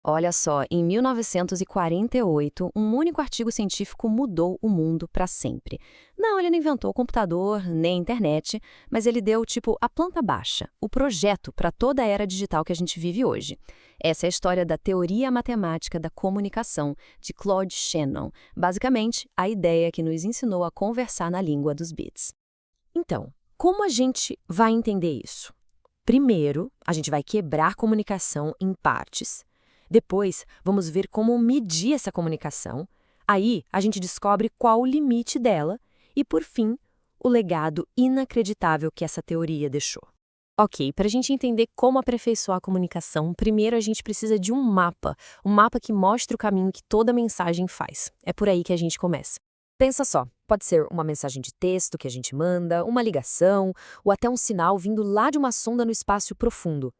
Olha só, em 1948, um único artigo científico mudou o mundo para sempre. Não, ele não inventou o computador, nem a internet, mas ele deu, tipo, a planta baixa, o projeto para toda a era digital que a gente vive hoje. Essa é a história da teoria matemática da comunicação, de Claude Shannon. Basicamente, a ideia que nos ensinou a conversar na língua dos bits. Então, como a gente vai entender isso? Primeiro, a gente vai quebrar comunicação em partes. Depois, vamos ver como medir essa comunicação. Aí, a gente descobre qual o limite dela. E, por fim, o legado inacreditável que essa teoria deixou. Ok, para a gente entender como aperfeiçoar a comunicação, primeiro a gente precisa de um mapa que mostre o caminho que toda mensagem faz. É por aí que a gente começa. Pensa só, pode ser uma mensagem de texto que a gente manda, uma ligação, ou até um sinal vindo lá de uma sonda no espaço profundo.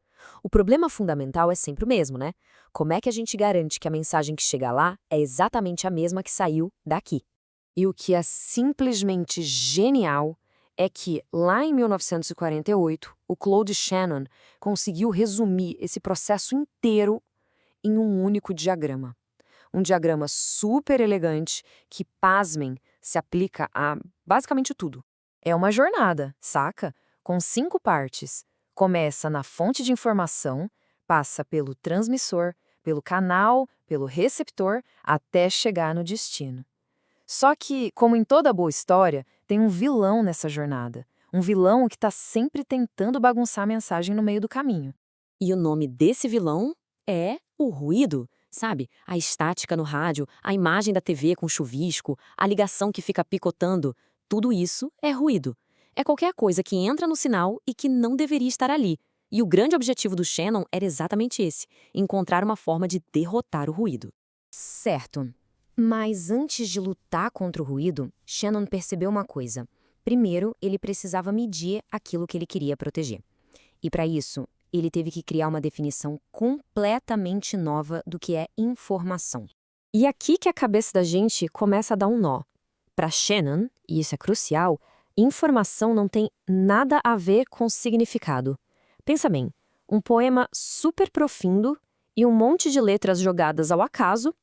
O problema fundamental é sempre o mesmo, né? Como é que a gente garante que a mensagem que chega lá é exatamente a mesma que saiu daqui? E o que é simplesmente genial é que, lá em 1948, o Claude Shannon conseguiu resumir esse processo inteiro em um único diagrama. Um diagrama super elegante que, pasmem, se aplica a basicamente tudo. É uma jornada, saca? Com 5 partes. Começa na fonte de informação, passa pelo transmissor, pelo canal, pelo receptor, até chegar no destino. Só que, como em toda boa história, tem um vilão nessa jornada. Um vilão que está sempre tentando bagunçar a mensagem no meio do caminho. E o nome desse vilão é o ruído. Sabe? A estática no rádio, a imagem da TV com chuvisco, a ligação que fica picotando. Tudo isso é ruído. É qualquer coisa que entra no sinal e que não deveria estar ali. E o grande objetivo do Shannon era exatamente esse: encontrar uma forma de derrotar o ruído. Certo. Mas antes de lutar contra o ruído, Shannon percebeu uma coisa. Primeiro, ele precisava medir aquilo que ele queria proteger. E para isso, ele teve que criar uma definição completamente nova do que é informação. E aqui que a cabeça da gente começa a dar um nó. Para Shannon, e isso é crucial, informação não tem nada a ver com significado. Pensa bem, um poema super profundo e um monte de letras jogadas ao acaso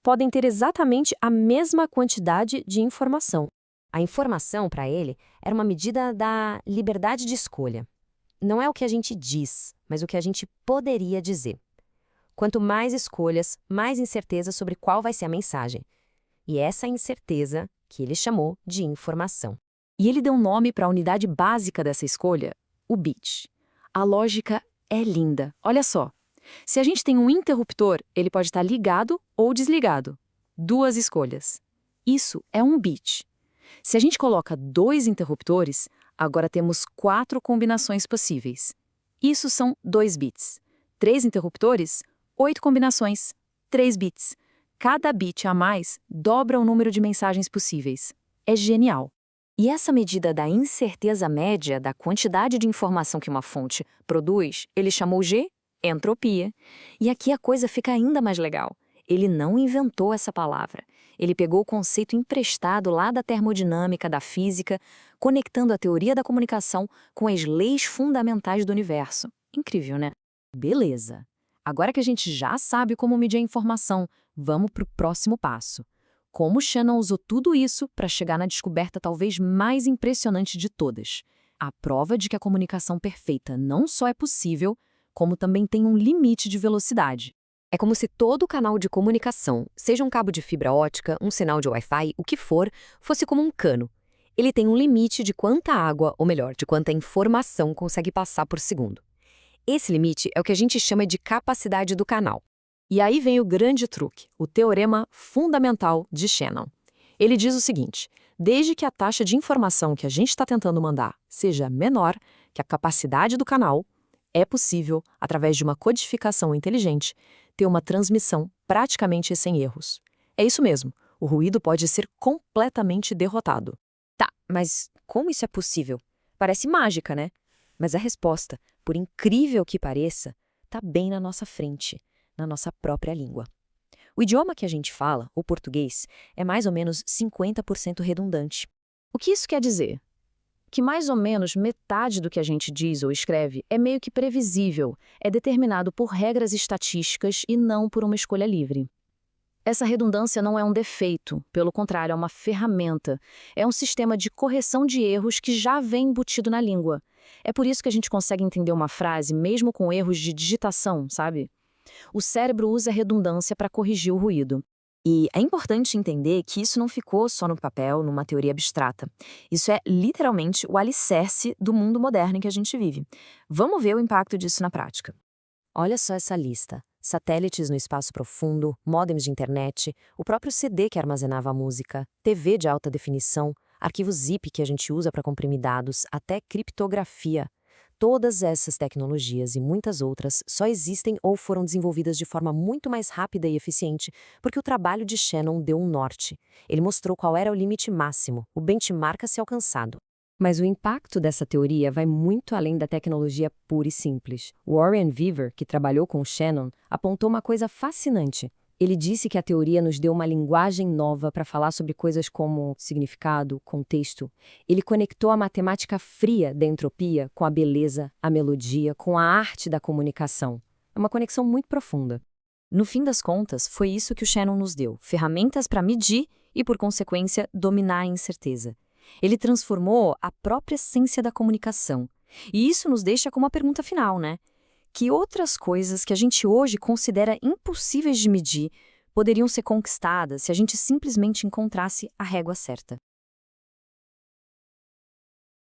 podem ter exatamente a mesma quantidade de informação. A informação, para ele, era uma medida da liberdade de escolha. Não é o que a gente diz, mas o que a gente poderia dizer. Quanto mais escolhas, mais incerteza sobre qual vai ser a mensagem. E essa incerteza que ele chamou de informação. E ele deu um nome para a unidade básica dessa escolha, o bit. A lógica é linda. Olha só. Se a gente tem um interruptor, ele pode estar ligado ou desligado. 2 escolhas. Isso é um bit. Se a gente coloca 2 interruptores, agora temos 4 combinações possíveis. Isso são 2 bits. 3 interruptores, 8 combinações, 3 bits. Cada bit a mais dobra o número de mensagens possíveis. É genial. E essa medida da incerteza média da quantidade de informação que uma fonte produz, ele chamou de entropia. E aqui a coisa fica ainda mais legal. Ele não inventou essa palavra. Ele pegou o conceito emprestado lá da termodinâmica, da física, conectando a teoria da comunicação com as leis fundamentais do universo. Incrível, né? Beleza. Agora que a gente já sabe como medir a informação, vamos para o próximo passo. Como Shannon usou tudo isso para chegar na descoberta talvez mais impressionante de todas. A prova de que a comunicação perfeita não só é possível, como também tem um limite de velocidade. É como se todo canal de comunicação, seja um cabo de fibra ótica, um sinal de Wi-Fi, o que for, fosse como um cano. Ele tem um limite de quanta água, ou melhor, de quanta informação consegue passar por segundo. Esse limite é o que a gente chama de capacidade do canal. E aí vem o grande truque, o teorema fundamental de Shannon. Ele diz o seguinte: desde que a taxa de informação que a gente está tentando mandar seja menor que a capacidade do canal, é possível, através de uma codificação inteligente, ter uma transmissão praticamente sem erros. É isso mesmo, o ruído pode ser completamente derrotado. Tá, mas como isso é possível? Parece mágica, né? Mas a resposta, por incrível que pareça, está bem na nossa frente, na nossa própria língua. O idioma que a gente fala, o português, é mais ou menos 50% redundante. O que isso quer dizer? que mais ou menos metade do que a gente diz ou escreve é meio que previsível, é determinado por regras estatísticas e não por uma escolha livre. Essa redundância não é um defeito, pelo contrário, é uma ferramenta. É um sistema de correção de erros que já vem embutido na língua. É por isso que a gente consegue entender uma frase mesmo com erros de digitação, sabe? O cérebro usa a redundância para corrigir o ruído. E é importante entender que isso não ficou só no papel, numa teoria abstrata. Isso é literalmente o alicerce do mundo moderno em que a gente vive. Vamos ver o impacto disso na prática. Olha só essa lista. Satélites no espaço profundo, módems de internet, o próprio CD que armazenava a música, TV de alta definição, arquivos zip que a gente usa para comprimir dados, até criptografia. Todas essas tecnologias e muitas outras só existem ou foram desenvolvidas de forma muito mais rápida e eficiente porque o trabalho de Shannon deu um norte. Ele mostrou qual era o limite máximo, o benchmark a ser alcançado. Mas o impacto dessa teoria vai muito além da tecnologia pura e simples. Warren Weaver, que trabalhou com Shannon, apontou uma coisa fascinante. Ele disse que a teoria nos deu uma linguagem nova para falar sobre coisas como significado, contexto. Ele conectou a matemática fria da entropia com a beleza, a melodia, com a arte da comunicação. É uma conexão muito profunda. No fim das contas, foi isso que o Shannon nos deu: ferramentas para medir e, por consequência, dominar a incerteza. Ele transformou a própria essência da comunicação. E isso nos deixa com uma pergunta final, né? Que outras coisas que a gente hoje considera impossíveis de medir poderiam ser conquistadas se a gente simplesmente encontrasse a régua certa?